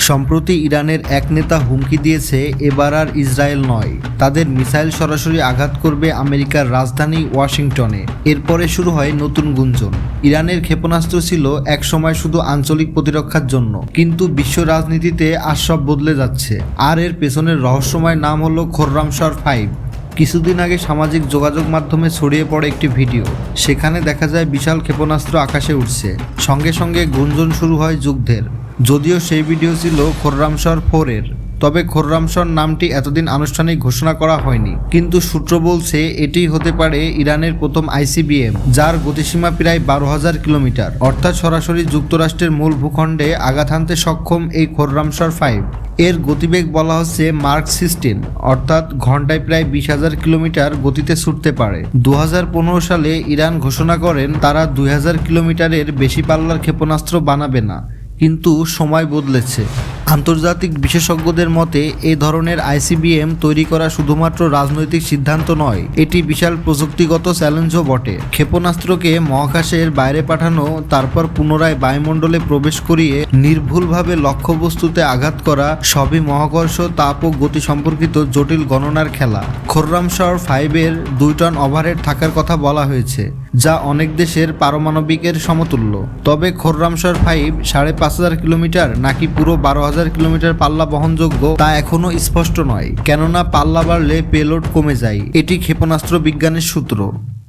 সম্প্রতি ইরানের এক নেতা হুমকি দিয়েছে এবার আর ইসরায়েল নয়, তাদের মিসাইল সরাসরি আঘাত করবে আমেরিকার রাজধানী ওয়াশিংটনে। এরপরে শুরু হয় নতুন গুঞ্জন। ইরানের ক্ষেপণাস্ত্র ছিল একসময় শুধু আঞ্চলিক প্রতিরক্ষার জন্য, কিন্তু বিশ্ব রাজনীতিতে আজ সব বদলে যাচ্ছে। আর এর পেছনের রহস্যময় নাম হলো খোররামশর-5। কিছুদিন আগে সামাজিক যোগাযোগ মাধ্যমে ছড়িয়ে পড়ে একটি ভিডিও। সেখানে দেখা যায় বিশাল ক্ষেপণাস্ত্র আকাশে উঠছে, সঙ্গে সঙ্গে গুঞ্জন শুরু হয় যুদ্ধের। যদিও সেই ভিডিও ছিল খোররামশর-4 এর, তবে খোররামশর নামটি এতদিন আনুষ্ঠানিক ঘোষণা করা হয়নি। কিন্তু সূত্র বলছে এটি হতে পারে ইরানের প্রথম ICBM, যার গতিসীমা প্রায় 12,000 কিলোমিটার, অর্থাৎ সরাসরি যুক্তরাষ্ট্রের মূল ভূখণ্ডে আঘাত হানতে সক্ষম এই খোররামশর-5। এর গতিবেগ বলা হচ্ছে মার্ক 16, অর্থাৎ ঘন্টায় প্রায় 20,000 কিলোমিটার গতিতে ছুটতে পারে। 2015 সালে ইরান ঘোষণা করেন তারা 2,000 কিলোমিটারের বেশি পাল্লার ক্ষেপণাস্ত্র বানাবে না, কিন্তু সময় বদলেছে। আন্তর্জাতিক বিশেষজ্ঞদের মতে এই ধরনের ICBM তৈরি করা শুধুমাত্র রাজনৈতিক সিদ্ধান্ত নয়, এটি বিশাল প্রযুক্তিগত চ্যালেঞ্জও বটে। ক্ষেপণাস্ত্রকে মহাকাশের বাইরে পাঠানো, তারপর পুনরায় বায়ুমণ্ডলে প্রবেশ করিয়ে নির্ভুলভাবে লক্ষ্যবস্তুতে আঘাত করা, সবই মহাকর্ষ, তাপ ও গতি সম্পর্কিত জটিল গণনার খেলা। খোররামশর-5 এর 2 টন ওভারহেড থাকার কথা বলা হয়েছে, যা অনেক দেশের পারমাণবিকের সমতুল্য। তবে খোররামশর-5 5,500 কিলোমিটার নাকি পুরো 12,000 কিলোমিটার পাল্লা বহনযোগ্য তা এখনো স্পষ্ট নয়, কেননা পাল্লা বাড়লে পেলোড কমে যায়। এটি ক্ষেপণাস্ত্র বিজ্ঞানের সূত্র।